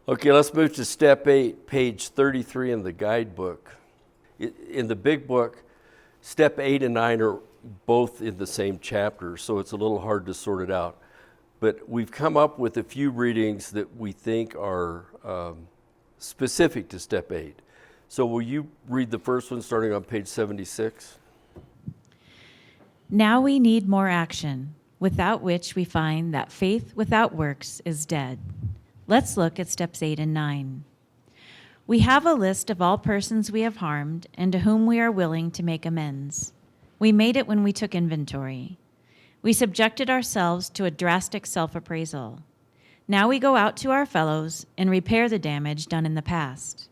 Okay, let's move to step 8, page 33 in the guidebook. In the big book, step 8 and 9 are both in the same chapter, so it's a little hard to sort it out. But we've come up with a few readings that we think are specific to step 8. So will you read the first one starting on page 76? Now we need more action, without which we find that faith without works is dead. Let's look at steps 8 and 9. We have a list of all persons we have harmed and to whom we are willing to make amends. We made it when we took inventory. We subjected ourselves to a drastic self-appraisal. Now we go out to our fellows and repair the damage done in the past.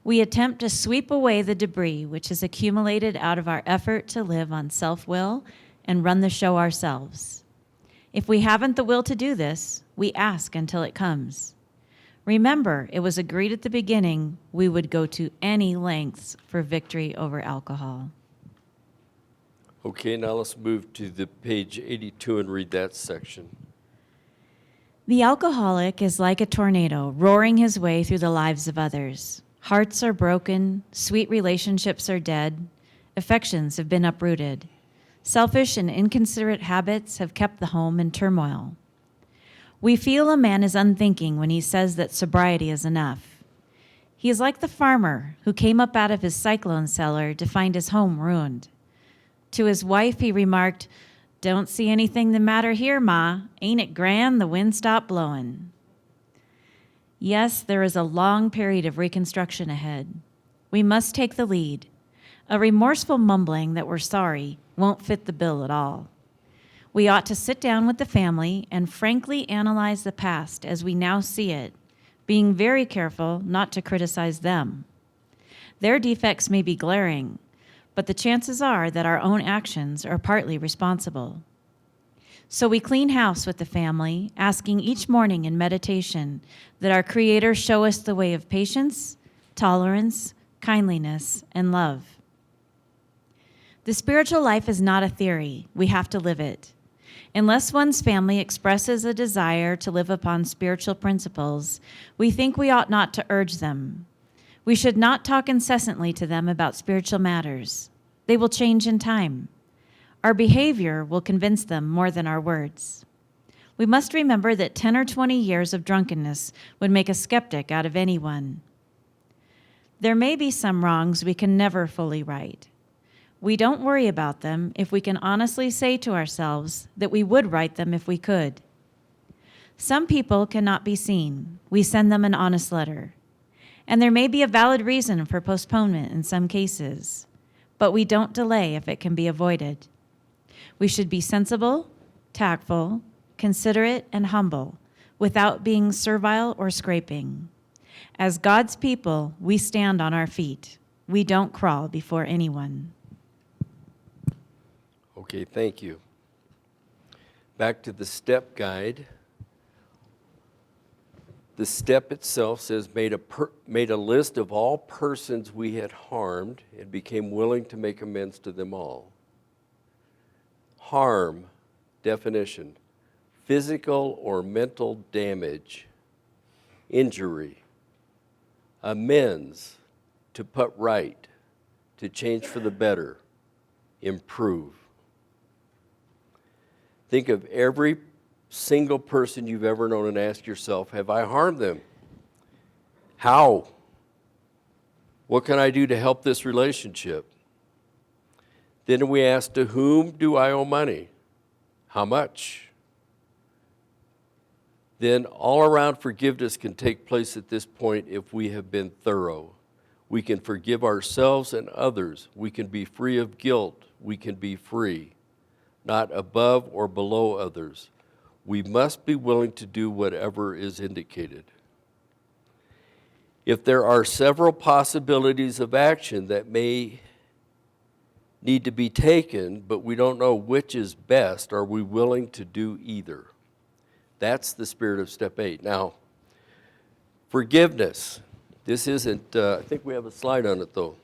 We attempt to sweep away the debris which has accumulated out of our effort to live on self-will and run the show ourselves. If we haven't the will to do this, we ask until it comes. Remember, it was agreed at the beginning we would go to any lengths for victory over alcohol. Okay, now let's move to the page 82 and read that section. The alcoholic is like a tornado roaring his way through the lives of others. Hearts are broken, sweet relationships are dead, affections have been uprooted. Selfish and inconsiderate habits have kept the home in turmoil. We feel a man is unthinking when he says that sobriety is enough. He is like the farmer who came up out of his cyclone cellar to find his home ruined. To his wife he remarked, "Don't see anything the matter here, Ma. Ain't it grand the wind stopped blowing?" Yes, there is a long period of reconstruction ahead. We must take the lead. A remorseful mumbling that we're sorry won't fit the bill at all. We ought to sit down with the family and frankly analyze the past as we now see it, being very careful not to criticize them. Their defects may be glaring, but the chances are that our own actions are partly responsible. So we clean house with the family, asking each morning in meditation that our Creator show us the way of patience, tolerance, kindliness, and love. The spiritual life is not a theory. We have to live it. Unless one's family expresses a desire to live upon spiritual principles, we think we ought not to urge them. We should not talk incessantly to them about spiritual matters. They will change in time. Our behavior will convince them more than our words. We must remember that 10 or 20 years of drunkenness would make a skeptic out of anyone. There may be some wrongs we can never fully right. We don't worry about them if we can honestly say to ourselves that we would right them if we could. Some people cannot be seen. We send them an honest letter. And there may be a valid reason for postponement in some cases, but we don't delay if it can be avoided. We should be sensible, tactful, considerate, and humble, without being servile or scraping. As God's people, we stand on our feet. We don't crawl before anyone. Okay, thank you. Back to the step guide. The step itself says, made a list of all persons we had harmed and became willing to make amends to them all. Harm, definition, physical or mental damage, injury. Amends, to put right, to change for the better, improve. Think of every single person you've ever known and ask yourself, have I harmed them? How? What can I do to help this relationship? Then we ask, to whom do I owe money? How much? Then all-around forgiveness can take place at this point if we have been thorough. We can forgive ourselves and others. We can be free of guilt. We can be free, not above or below others. We must be willing to do whatever is indicated. If there are several possibilities of action that may need to be taken, but we don't know which is best, are we willing to do either? That's the spirit of step 8. Now, forgiveness. This isn't, I think we have a slide on it though.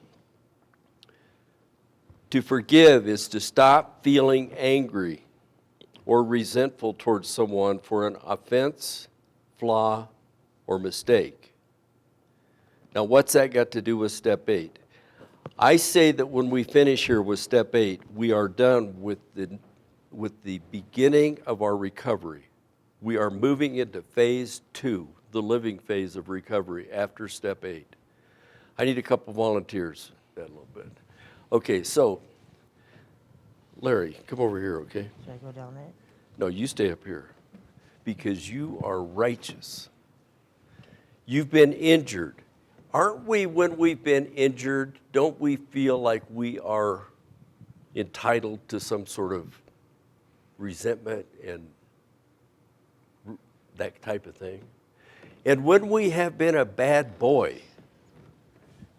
To forgive is to stop feeling angry or resentful towards someone for an offense, flaw, or mistake. Now, what's that got to do with step 8? I say that when we finish here with step 8, we are done with the beginning of our recovery. We are moving into phase 2, the living phase of recovery after step 8. I need a couple volunteers that a little bit. Okay, so Larry, come over here, okay? Should I go down there? No, you stay up here because you are righteous. You've been injured. Aren't we, when we've been injured, don't we feel like we are entitled to some sort of resentment and that type of thing? And when we have been a bad boy,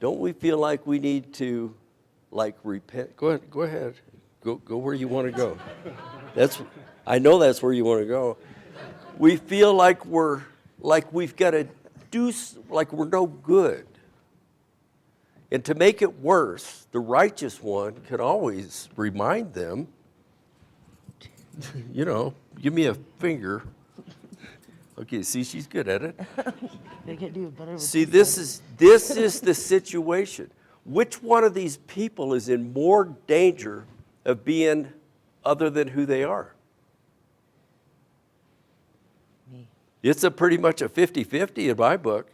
don't we feel like we need to, like, repent? Go ahead. Go where you want to go. I know that's where you want to go. We feel like we've got to do, like we're no good. And to make it worse, the righteous one can always remind them, give me a finger. Okay, see, she's good at it. They can do it better with See, this this is the situation. Which one of these people is in more danger of being other than who they are? Me. It's pretty much a 50-50 in my book.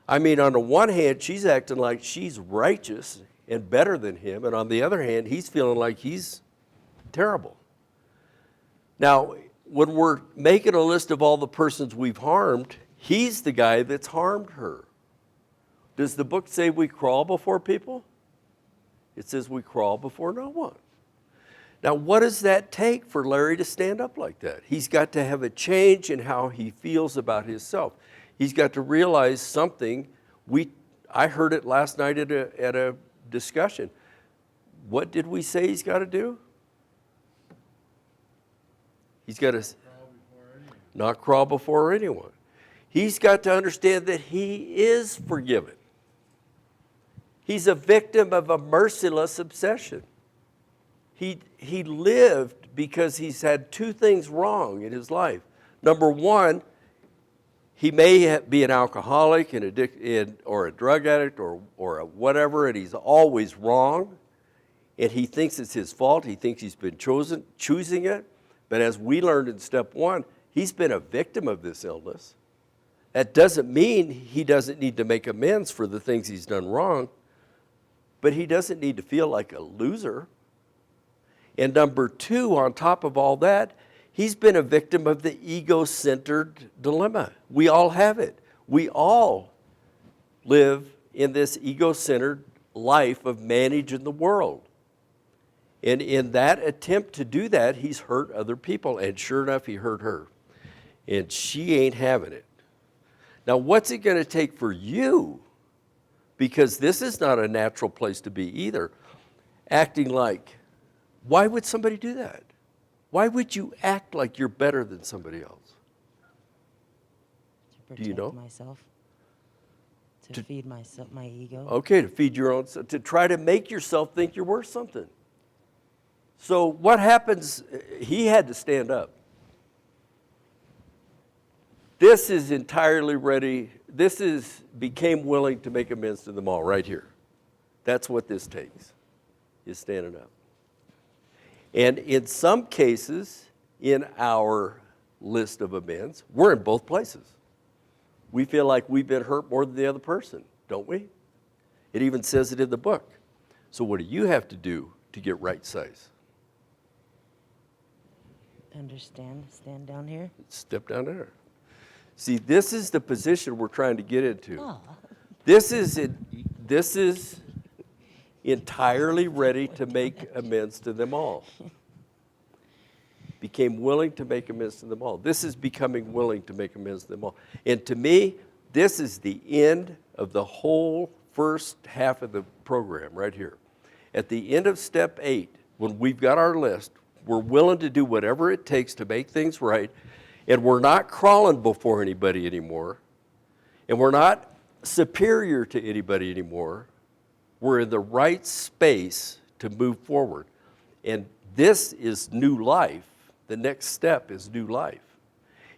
I mean, on the one hand, she's acting like she's righteous and better than him, and on the other hand, he's feeling like he's terrible. Now, when we're making a list of all the persons we've harmed, he's the guy that's harmed her. Does the book say we crawl before people? It says we crawl before no one. Now, what does that take for Larry to stand up like that? He's got to have a change in how he feels about himself. He's got to realize something. I heard it last night at a discussion. What did we say he's got to do? He's got to not crawl before anyone. He's got to understand that he is forgiven. He's a victim of a merciless obsession. He lived because he's had two things wrong in his life. Number one, he may be an alcoholic and or a drug addict or a whatever, and he's always wrong, and he thinks it's his fault. He thinks he's been choosing it. But as we learned in step 1, he's been a victim of this illness. That doesn't mean he doesn't need to make amends for the things he's done wrong, but he doesn't need to feel like a loser. And number 2, on top of all that, he's been a victim of the ego-centered dilemma. We all have it. We all live in this ego-centered life of managing the world. And in that attempt to do that, he's hurt other people. And sure enough, he hurt her. And she ain't having it. Now, what's it going to take for you? Because this is not a natural place to be either. Acting like, why would somebody do that? Why would you act like you're better than somebody else? To protect Do you know? myself. To feed myself, my ego. Okay, to feed your own, to try to make yourself think you're worth something. So what happens, he had to stand up. This is entirely ready, became willing to make amends to them all right here. That's what this takes, is standing up. And in some cases, in our list of amends, we're in both places. We feel like we've been hurt more than the other person, don't we? It even says it in the book. So what do you have to do to get right size? Stand down here. Step down there. See, this is the position we're trying to get into. Oh. This is entirely ready to make amends to them all. Became willing to make amends to them all. This is becoming willing to make amends to them all. And to me, this is the end of the whole first half of the program right here. At the end of step 8, when we've got our list, we're willing to do whatever it takes to make things right, and we're not crawling before anybody anymore, and we're not superior to anybody anymore. We're in the right space to move forward. And this is new life. The next step is new life.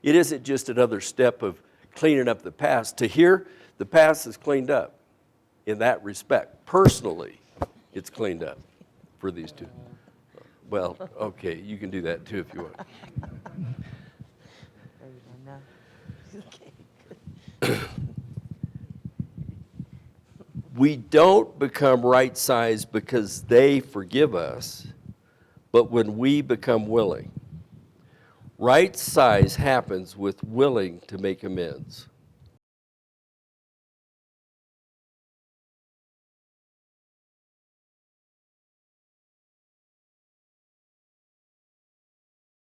It isn't just another step of cleaning up the past. To here, the past is cleaned up in that respect. Personally, it's cleaned up for these two. Well, okay, you can do that too if you want. No. Okay. We don't become right-sized because they forgive us, but when we become willing. Right size happens with willing to make amends.